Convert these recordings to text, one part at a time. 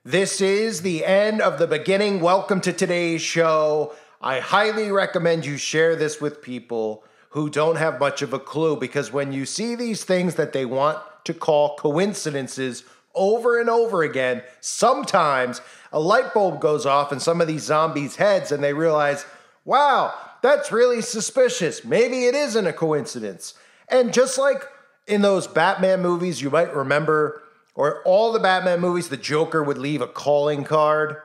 This is the end of the beginning. Welcome to today's show. I highly recommend you share this with people who don't have much of a clue, because when you see these things that they want to call coincidences over and over again, sometimes a light bulb goes off in some of these zombies' heads and they realize, wow, that's really suspicious. Maybe it isn't a coincidence. And just like in those Batman movies, you might remember, or all the Batman movies, the Joker would leave a calling card.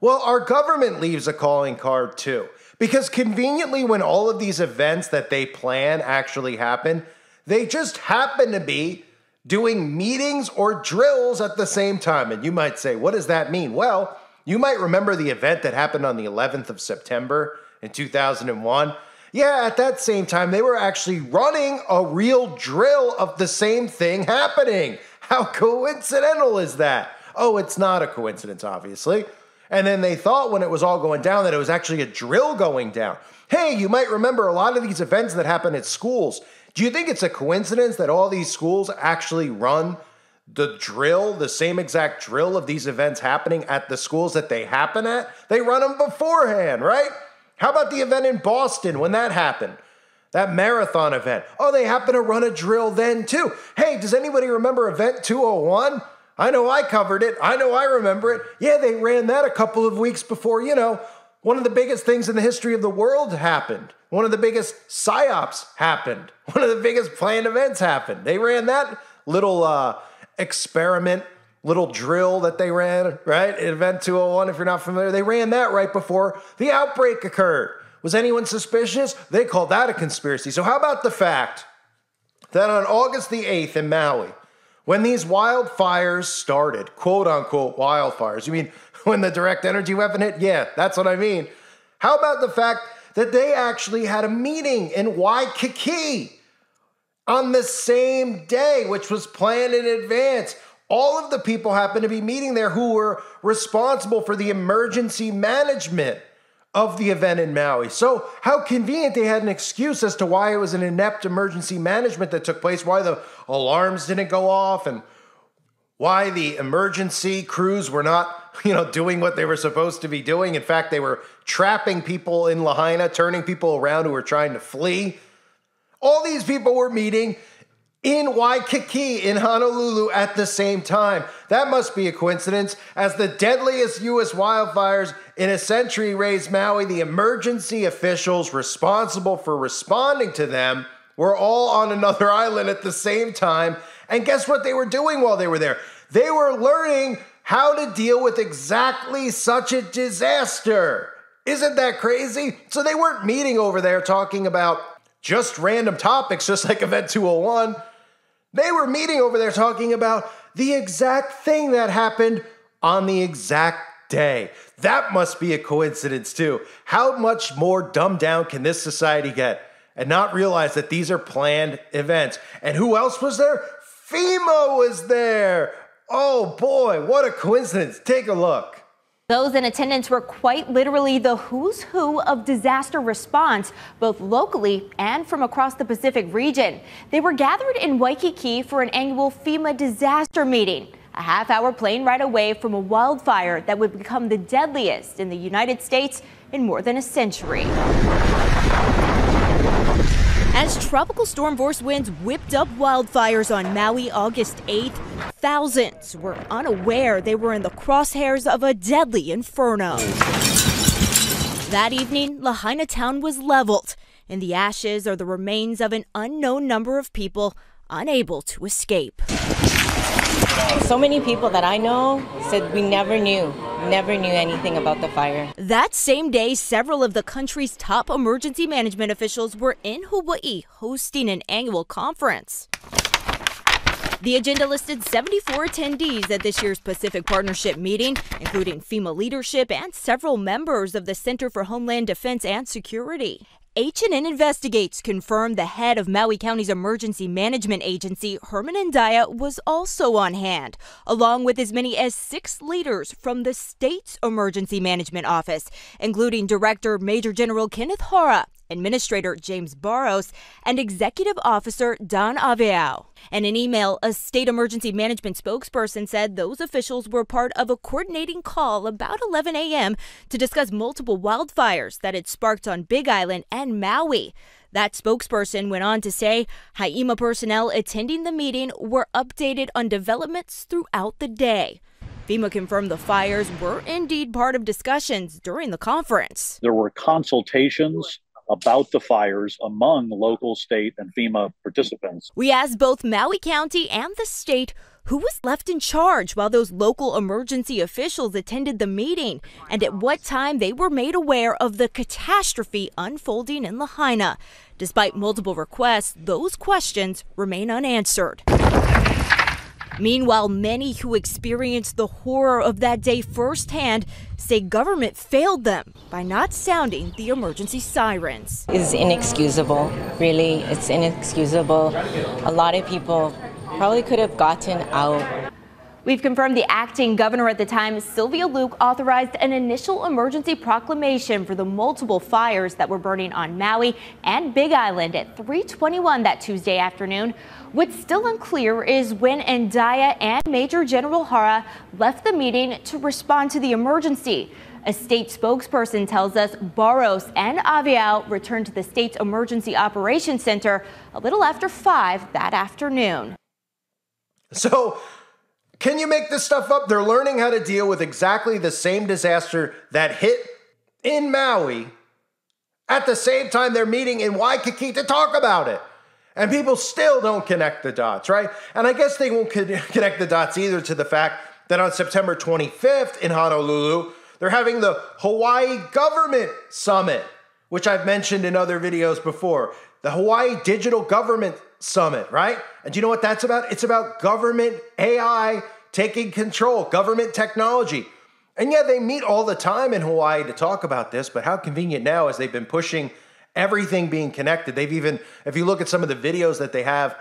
Well, our government leaves a calling card too. Because conveniently, when all of these events that they plan actually happen, they just happen to be doing meetings or drills at the same time. And you might say, what does that mean? Well, you might remember the event that happened on the 11th of September in 2001. Yeah, at that same time, they were actually running a real drill of the same thing happening. How coincidental is that? Oh, it's not a coincidence, obviously. And then they thought when it was all going down that it was actually a drill going down. Hey, you might remember a lot of these events that happen at schools. Do you think it's a coincidence that all these schools actually run the drill, the same exact drill of these events happening at the schools that they happen at? They run them beforehand, right? How about the event in Boston when that happened? That marathon event. Oh, they happen to run a drill then too. Hey, does anybody remember Event 201? I know I covered it. I know I remember it. Yeah, they ran that a couple of weeks before, one of the biggest things in the history of the world happened. One of the biggest psyops happened. One of the biggest planned events happened. They ran that little experiment, little drill that they ran, right? Event 201, if you're not familiar. They ran that right before the outbreak occurred. Was anyone suspicious? They called that a conspiracy. So how about the fact that on August the 8th in Maui, when these wildfires started, quote unquote wildfires, you mean when the direct energy weapon hit? Yeah, that's what I mean. How about the fact that they actually had a meeting in Waikiki on the same day, which was planned in advance? All of the people happened to be meeting there who were responsible for the emergency management of the event in Maui. So how convenient they had an excuse as to why it was an inept emergency management that took place, why the alarms didn't go off, and why the emergency crews were not, doing what they were supposed to be doing. In fact, they were trapping people in Lahaina, turning people around who were trying to flee. All these people were meeting in Waikiki, in Honolulu at the same time. That must be a coincidence, as the deadliest U.S. wildfires in a century razed Maui. The emergency officials responsible for responding to them were all on another island at the same time. And guess what they were doing while they were there? They were learning how to deal with exactly such a disaster. Isn't that crazy? So they weren't meeting over there talking about just random topics, just like Event 201. They were meeting over there talking about the exact thing that happened on the exact day. That must be a coincidence too. How much more dumbed down can this society get and not realize that these are planned events? And who else was there? FEMA was there. Oh boy, what a coincidence. Take a look. Those in attendance were quite literally the who's who of disaster response, both locally and from across the Pacific region. They were gathered in Waikiki for an annual FEMA disaster meeting, a half-hour plane ride away from a wildfire that would become the deadliest in the United States in more than a century. As tropical storm force winds whipped up wildfires on Maui August 8th, thousands were unaware they were in the crosshairs of a deadly inferno. That evening, Lahaina town was leveled. In the ashes are the remains of an unknown number of people unable to escape. So many people that I know said we never knew anything about the fire. That same day, several of the country's top emergency management officials were in Hawaii hosting an annual conference. The agenda listed 74 attendees at this year's Pacific Partnership meeting, including FEMA leadership and several members of the Center for Homeland Defense and Security. H&N Investigates confirmed the head of Maui County's emergency management agency, Herman Ndaya, was also on hand, along with as many as 6 leaders from the state's emergency management office, including Director Major General Kenneth Hara Administrator James Barros, and Executive Officer Don Aviao. In an email, a state emergency management spokesperson said those officials were part of a coordinating call about 11 a.m. to discuss multiple wildfires that had sparked on Big Island and Maui. That spokesperson went on to say HIEMA personnel attending the meeting were updated on developments throughout the day. FEMA confirmed the fires were indeed part of discussions during the conference. There were consultations about the fires among local, state, and FEMA participants. We asked both Maui County and the state who was left in charge while those local emergency officials attended the meeting and at what time they were made aware of the catastrophe unfolding in Lahaina. Despite multiple requests, those questions remain unanswered. Meanwhile, many who experienced the horror of that day firsthand say government failed them by not sounding the emergency sirens. It's inexcusable, really. It's inexcusable. A lot of people probably could have gotten out. We've confirmed the acting governor at the time, Sylvia Luke, authorized an initial emergency proclamation for the multiple fires that were burning on Maui and Big Island at 3:21 that Tuesday afternoon. What's still unclear is when Ndaya and Major General Hara left the meeting to respond to the emergency. A state spokesperson tells us Barros and Aviao returned to the state's Emergency Operations Center a little after 5 that afternoon. So, can you make this stuff up? They're learning how to deal with exactly the same disaster that hit in Maui at the same time they're meeting in Waikiki to talk about it. And people still don't connect the dots, right? And I guess they won't connect the dots either to the fact that on September 25th in Honolulu, they're having the Hawaii Government Summit, which I've mentioned in other videos before. The Hawaii Digital Government Summit, right? And do you know what that's about? It's about government AI taking control, government technology. And yeah, they meet all the time in Hawaii to talk about this, but how convenient now as they've been pushing everything being connected. They've even, if you look at some of the videos that they have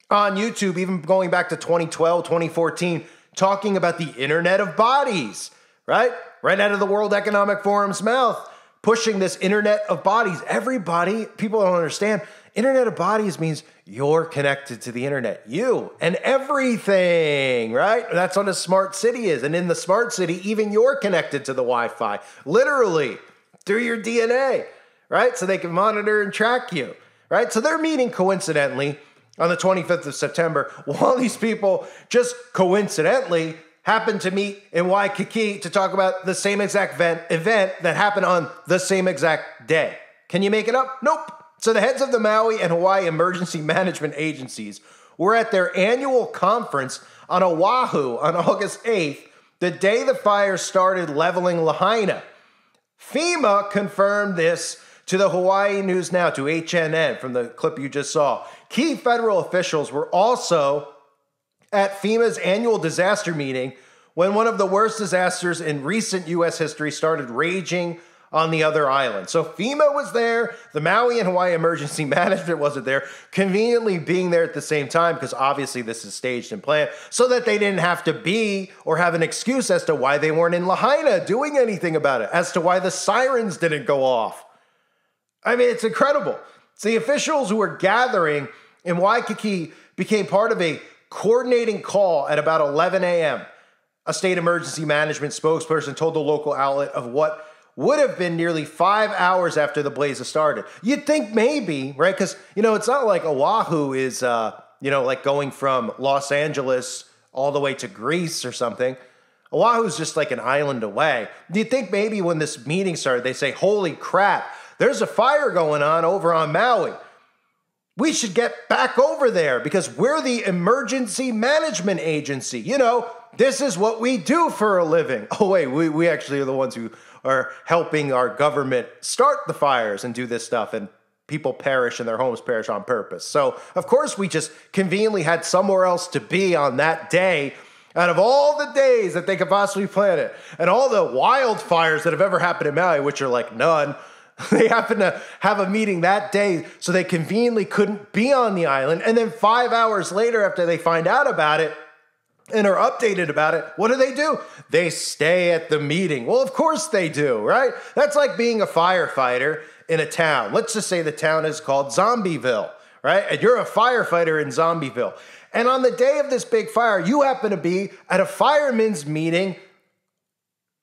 on YouTube, even going back to 2012, 2014, talking about the Internet of Bodies, right? Right out of the World Economic Forum's mouth, pushing this Internet of Bodies. Everybody, people don't understand, Internet of Bodies means you're connected to the internet. You and everything, right? That's what a smart city is. And in the smart city, even you're connected to the Wi-Fi, literally through your DNA, right? So they can monitor and track you, right? So they're meeting coincidentally on the 25th of September, while these people just coincidentally happened to meet in Waikiki to talk about the same exact event that happened on the same exact day. Can you make it up? Nope. So the heads of the Maui and Hawaii emergency management agencies were at their annual conference on Oahu on August 8th, the day the fire started leveling Lahaina. FEMA confirmed this to the Hawaii News Now, to HNN, from the clip you just saw. Key federal officials were also at FEMA's annual disaster meeting when one of the worst disasters in recent U.S. history started raging on the other island. So FEMA was there, the Maui and Hawaii Emergency Management wasn't there, conveniently being there at the same time, because obviously this is staged and planned, so that they didn't have to be or have an excuse as to why they weren't in Lahaina doing anything about it, as to why the sirens didn't go off. I mean, it's incredible. So the officials who were gathering in Waikiki became part of a coordinating call at about 11 a.m. A state emergency management spokesperson told the local outlet of what would have been nearly 5 hours after the blazes started. You'd think maybe, right? Because, you know, it's not like Oahu is, like going from Los Angeles all the way to Greece or something. Oahu's just like an island away. You'd think maybe when this meeting started, they say, holy crap, there's a fire going on over on Maui. We should get back over there because we're the emergency management agency. You know, this is what we do for a living. Oh, wait, we actually are the ones who are helping our government start the fires and do this stuff, and people perish and their homes perish on purpose. So, of course, we just conveniently had somewhere else to be on that day out of all the days that they could possibly plan it. And all the wildfires that have ever happened in Maui, which are like none, they happened to have a meeting that day, so they conveniently couldn't be on the island. And then 5 hours later, after they find out about it, and are updated about it, what do? They stay at the meeting. Well, of course they do, right? That's like being a firefighter in a town. Let's just say the town is called Zombieville, right? And you're a firefighter in Zombieville. And on the day of this big fire, you happen to be at a firemen's meeting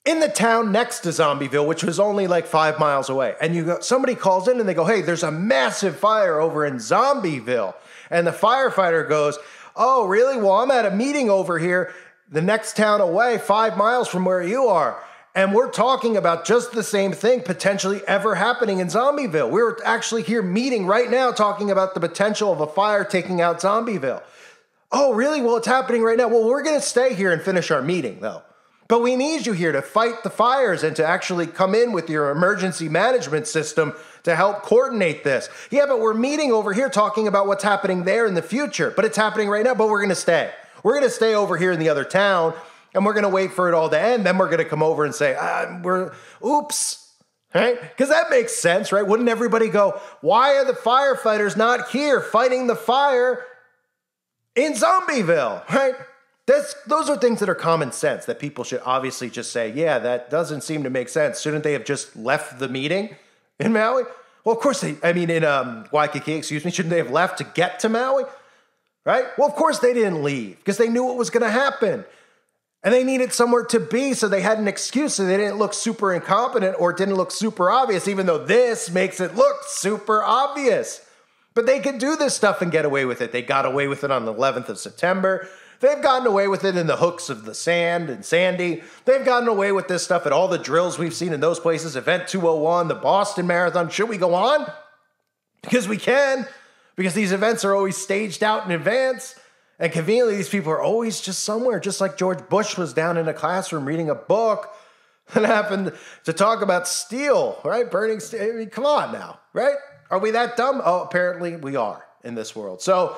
in the town next to Zombieville, which was only like 5 miles away. And somebody calls in and they go, hey, there's a massive fire over in Zombieville. And the firefighter goes, oh, really? Well, I'm at a meeting over here, the next town away, 5 miles from where you are. And we're talking about just the same thing potentially ever happening in Zombieville. We're actually here meeting right now talking about the potential of a fire taking out Zombieville. Oh, really? Well, it's happening right now. Well, we're going to stay here and finish our meeting, though. But we need you here to fight the fires and to actually come in with your emergency management system to help coordinate this. Yeah, but we're meeting over here talking about what's happening there in the future. But it's happening right now, but we're going to stay. We're going to stay over here in the other town, and we're going to wait for it all to end. Then we're going to come over and say, oops, right? Because that makes sense, right? Wouldn't everybody go, why are the firefighters not here fighting the fire in Zombieville, right? Those are things that are common sense that people should obviously just say, yeah, that doesn't seem to make sense. Shouldn't they have just left the meeting in Maui? Well, of course in Waikiki, shouldn't they have left to get to Maui? Right? Well, of course they didn't leave because they knew what was going to happen. And they needed somewhere to be, so they had an excuse so they didn't look super incompetent or didn't look super obvious, even though this makes it look super obvious. But they could do this stuff and get away with it. They got away with it on the 11th of September. They've gotten away with it in the hooks of the sand and Sandy. They've gotten away with this stuff at all the drills we've seen in those places. Event 201, the Boston Marathon. Should we go on? Because we can. Because these events are always staged out in advance. And conveniently, these people are always just somewhere. Just like George Bush was down in a classroom reading a book that happened to talk about steel, right? Burning steel. I mean, come on now, right? Are we that dumb? Oh, apparently we are in this world. So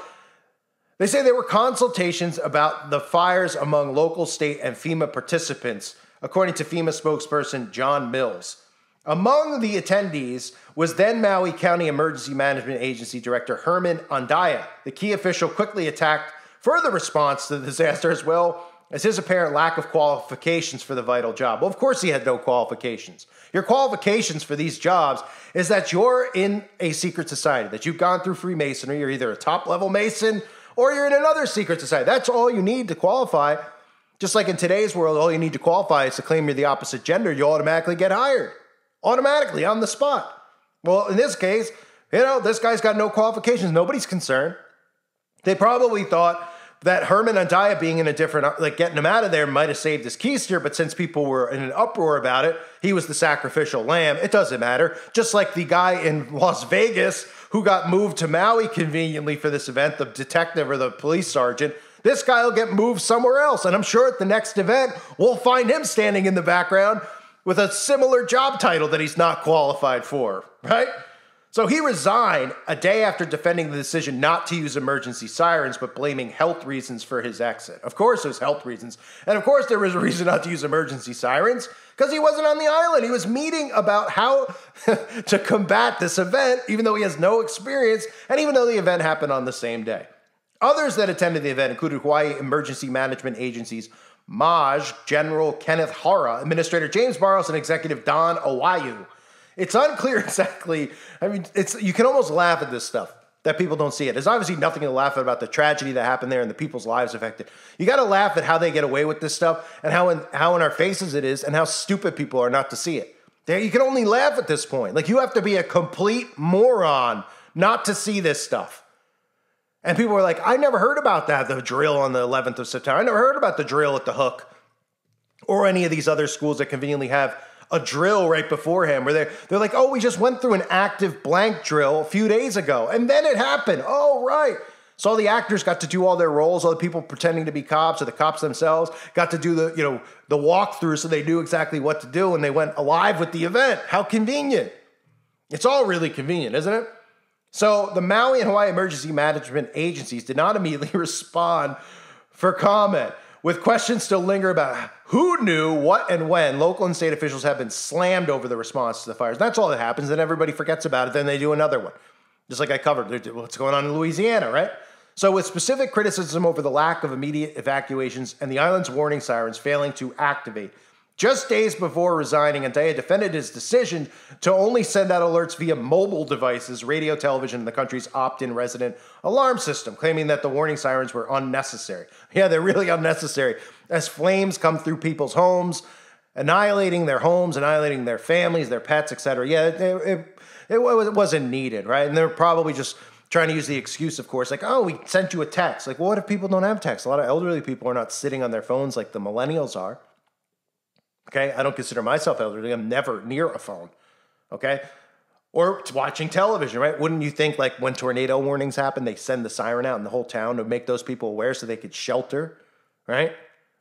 they say there were consultations about the fires among local, state, and FEMA participants, according to FEMA spokesperson John Mills. Among the attendees was then Maui County Emergency Management Agency Director Herman Andaya. The key official quickly attacked further response to the disaster as well as his apparent lack of qualifications for the vital job. Well, of course he had no qualifications. Your qualifications for these jobs is that you're in a secret society, that you've gone through Freemasonry, you're either a top-level Mason or you're in another secret society. That's all you need to qualify. Just like in today's world, all you need to qualify is to claim you're the opposite gender, you automatically get hired. Automatically, on the spot. Well, in this case, this guy's got no qualifications. Nobody's concerned. They probably thought that Herman Andaya being in a different, getting him out of there might have saved his keister, but since people were in an uproar about it, he was the sacrificial lamb. It doesn't matter. Just like the guy in Las Vegas who got moved to Maui conveniently for this event, the detective or the police sergeant, this guy will get moved somewhere else. And I'm sure at the next event, we'll find him standing in the background with a similar job title that he's not qualified for, right? So he resigned a day after defending the decision not to use emergency sirens, but blaming health reasons for his exit. Of course, it was health reasons. And of course, there was a reason not to use emergency sirens, because he wasn't on the island. He was meeting about how to combat this event, even though he has no experience, and even though the event happened on the same day. Others that attended the event included Hawaii Emergency Management Agency's MAJ, General Kenneth Hara, Administrator James Barros, and Executive Don Owayu. It's unclear exactly. I mean, you can almost laugh at this stuff that people don't see it. There's obviously nothing to laugh at about the tragedy that happened there and the people's lives affected. You got to laugh at how they get away with this stuff and how in our faces it is and how stupid people are not to see it. You can only laugh at this point. Like, you have to be a complete moron not to see this stuff. And people were like, I never heard about that, the drill on the 11th of September. I never heard about the drill at the Hook or any of these other schools that conveniently have a drill right beforehand where they're like, oh, we just went through an active blank drill a few days ago. And then it happened. Oh, right. So all the actors got to do all their roles. All the people pretending to be cops or the cops themselves got to do the walkthrough so they knew exactly what to do. And they went alive with the event. How convenient. It's all really convenient, isn't it? So the Maui and Hawaii Emergency Management Agencies did not immediately respond for comment, with questions still linger about who knew what and when. Local and state officials have been slammed over the response to the fires. That's all that happens. Then everybody forgets about it. Then they do another one. Just like I covered what's going on in Louisiana, right? So with specific criticism over the lack of immediate evacuations and the island's warning sirens failing to activate, just days before resigning, Antaya defended his decision to only send out alerts via mobile devices, radio, television, and the country's opt-in resident alarm system, claiming that the warning sirens were unnecessary. Yeah, they're really unnecessary, as flames come through people's homes, annihilating their homes, annihilating their families, their pets, etc. Yeah, it wasn't needed, right? And they're probably just trying to use the excuse, of course, like, oh, we sent you a text. Like, well, what if people don't have text? A lot of elderly people are not sitting on their phones like the millennials are. Okay, I don't consider myself elderly. I'm never near a phone. Okay, or watching television, right? Wouldn't you think, like, when tornado warnings happen, they send the siren out in the whole town to make those people aware so they could shelter, right?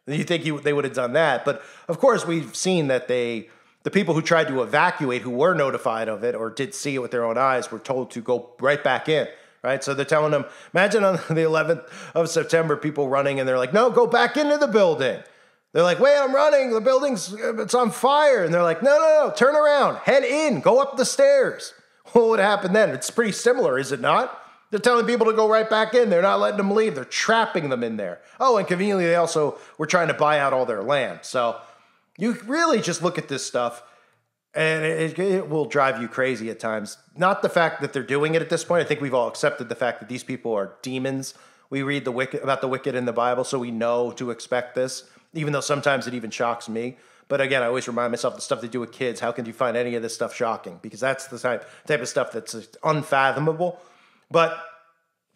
You think they would have done that, but of course we've seen that the people who tried to evacuate, who were notified of it or did see it with their own eyes, were told to go right back in. Right, so they're telling them, imagine on the 11th of September, people running and they're like, no, go back into the building. They're like, wait, I'm running. The building's, it's on fire. And they're like, no, turn around, head in, go up the stairs. What would happen then? It's pretty similar, is it not? They're telling people to go right back in. They're not letting them leave. They're trapping them in there. Oh, and conveniently, they also were trying to buy out all their land. So you really just look at this stuff and it will drive you crazy at times. Not the fact that they're doing it at this point. I think we've all accepted the fact that these people are demons. We read about the wicked in the Bible, so we know to expect this, even though sometimes it even shocks me. But again, I always remind myself the stuff they do with kids, how can you find any of this stuff shocking? Because that's the type of stuff that's unfathomable. But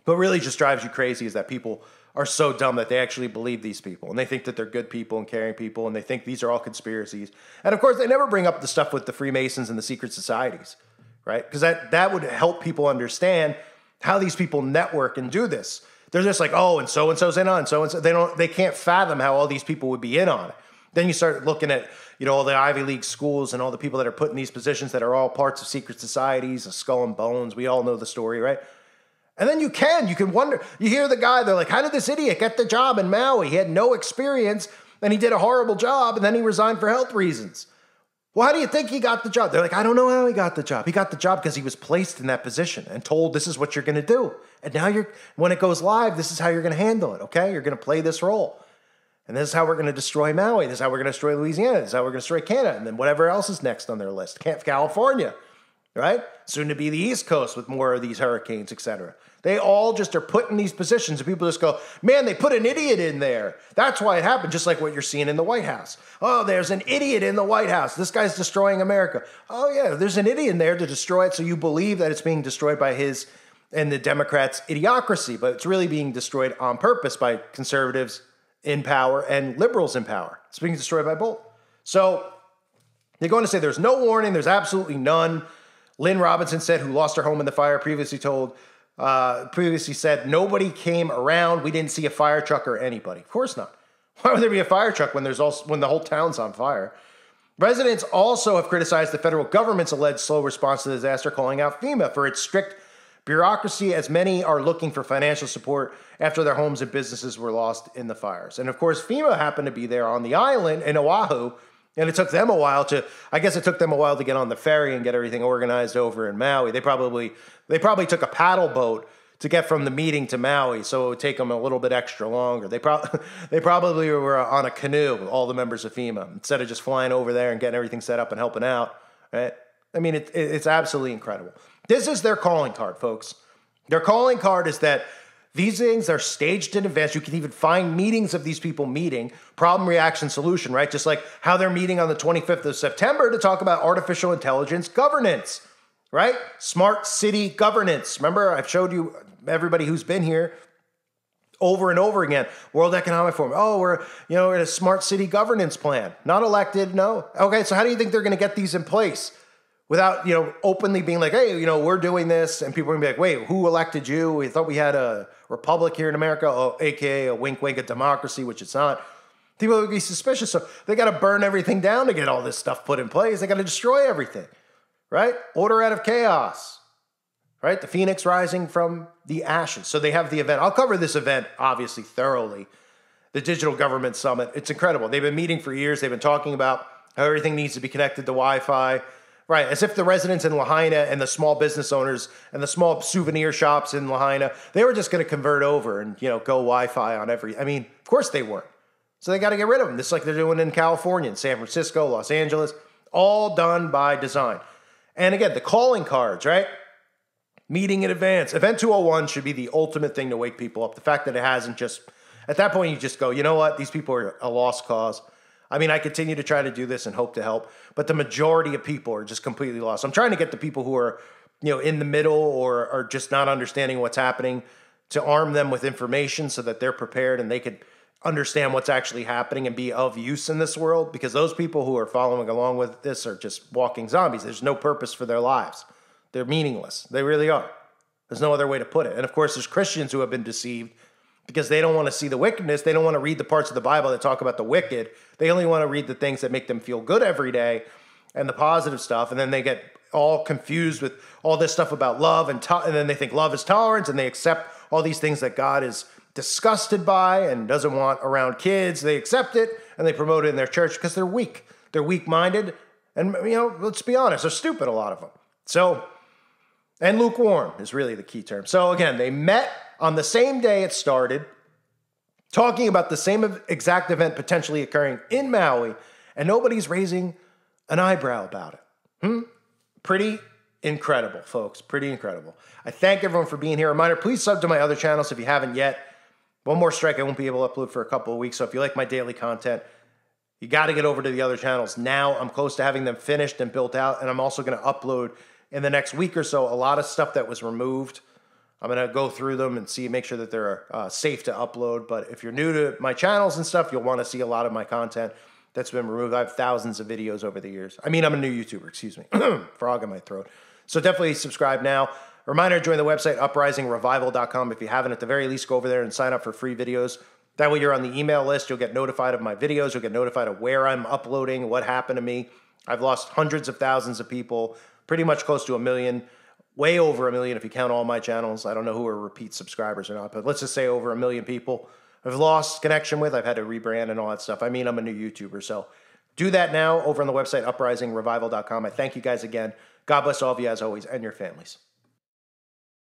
what really just drives you crazy is that people are so dumb that they actually believe these people. And they think that they're good people and caring people, and they think these are all conspiracies. And of course, they never bring up the stuff with the Freemasons and the secret societies, right? Because that would help people understand how these people network and do this. They're just like, oh, and so-and-so's in on it, so-and-so. They can't fathom how all these people would be in on it. Then you start looking at, all the Ivy League schools and all the people that are put in these positions that are all parts of secret societies, of Skull and Bones. We all know the story, right? And then you can wonder, you hear the guy, they're like, how did this idiot get the job in Maui? He had no experience and he did a horrible job and then he resigned for health reasons. Well, how do you think he got the job? They're like, I don't know how he got the job. He got the job because he was placed in that position and told this is what you're going to do. And now when it goes live, this is how you're going to handle it, okay? You're going to play this role. And this is how we're going to destroy Maui. This is how we're going to destroy Louisiana. This is how we're going to destroy Canada. And then whatever else is next on their list. California, right? Soon to be the East Coast with more of these hurricanes, etc. They all just are put in these positions and people just go, man, they put an idiot in there. That's why it happened, just like what you're seeing in the White House. Oh, there's an idiot in the White House. This guy's destroying America. Oh, yeah, there's an idiot in there to destroy it, so you believe that it's being destroyed by his and the Democrats' idiocracy, but it's really being destroyed on purpose by conservatives in power and liberals in power. It's being destroyed by both. So they're going to say there's no warning, there's absolutely none. Lynn Robinson said, who lost her home in the fire, previously said nobody came around. We didn't see a fire truck or anybody. Of course not. Why would there be a fire truck when the whole town's on fire? Residents also have criticized the federal government's alleged slow response to the disaster, calling out FEMA for its strict bureaucracy, as many are looking for financial support after their homes and businesses were lost in the fires. And of course, FEMA happened to be there on the island in Oahu, and it took them a while to get on the ferry and get everything organized over in Maui. They probably took a paddle boat to get from the meeting to Maui, so it would take them a little bit extra longer. They probably were on a canoe, all the members of FEMA, instead of just flying over there and getting everything set up and helping out, right? I mean, it's absolutely incredible. This is their calling card, folks. Their calling card is that these things are staged in advance. You can even find meetings of these people meeting, problem, reaction, solution, right? Just like how they're meeting on the 25th of September to talk about artificial intelligence governance, right? Smart city governance. Remember, I've showed you, everybody who's been here, over and over again, World Economic Forum. Oh, we're in a smart city governance plan. Not elected, no. Okay, so how do you think they're going to get these in place? Without, openly being like, hey, we're doing this. And people are going to be like, wait, who elected you? We thought we had a republic here in America, AKA a wink, wink, a democracy, which it's not. People would be suspicious. So they got to burn everything down to get all this stuff put in place. They got to destroy everything, right? Order out of chaos, right? The phoenix rising from the ashes. So they have the event. I'll cover this event, obviously, thoroughly. The Digital Government Summit. It's incredible. They've been meeting for years. They've been talking about how everything needs to be connected to Wi-Fi. Right, as if the residents in Lahaina and the small business owners and the small souvenir shops in Lahaina, they were just going to convert over and, go Wi-Fi on every, I mean, of course they weren't. So they got to get rid of them, just like they're doing in California, in San Francisco, Los Angeles, all done by design. And again, the calling cards, right? Meeting in advance. Event 201 should be the ultimate thing to wake people up. The fact that it hasn't just, at that point you just go, you know what? These people are a lost cause. I mean, I continue to try to do this and hope to help, but the majority of people are just completely lost. I'm trying to get the people who are, in the middle or are just not understanding what's happening to arm them with information so that they're prepared and they could understand what's actually happening and be of use in this world, because those people who are following along with this are just walking zombies. There's no purpose for their lives. They're meaningless. They really are. There's no other way to put it. And of course, there's Christians who have been deceived because they don't want to see the wickedness. They don't want to read the parts of the Bible that talk about the wicked. They only want to read the things that make them feel good every day and the positive stuff. And then they get all confused with all this stuff about love. And then they think love is tolerance, and they accept all these things that God is disgusted by and doesn't want around kids. They accept it and they promote it in their church because they're weak. They're weak-minded. And, let's be honest, they're stupid, a lot of them. So, and lukewarm is really the key term. So again, they met on the same day it started, talking about the same exact event potentially occurring in Maui, and nobody's raising an eyebrow about it. Pretty incredible, folks. Pretty incredible. I thank everyone for being here. Reminder, please sub to my other channels if you haven't yet. One more strike, I won't be able to upload for a couple of weeks, so if you like my daily content, you got to get over to the other channels now. I'm close to having them finished and built out, and I'm also going to upload in the next week or so a lot of stuff that was removed. I'm going to go through them and make sure that they're safe to upload. But if you're new to my channels and stuff, you'll want to see a lot of my content that's been removed. I have thousands of videos over the years. I mean, I'm a new YouTuber, excuse me. Frog in my throat. So definitely subscribe now. Reminder, join the website, uprisingrevival.com. If you haven't, at the very least, go over there and sign up for free videos. That way you're on the email list. You'll get notified of my videos. You'll get notified of where I'm uploading, what happened to me. I've lost hundreds of thousands of people, pretty much close to 1 million. Way over 1 million if you count all my channels. I don't know who are repeat subscribers or not, but let's just say over 1 million people I've lost connection with. I've had to rebrand and all that stuff. I mean, I'm a new YouTuber, so do that now over on the website, uprisingrevival.com. I thank you guys again. God bless all of you as always and your families.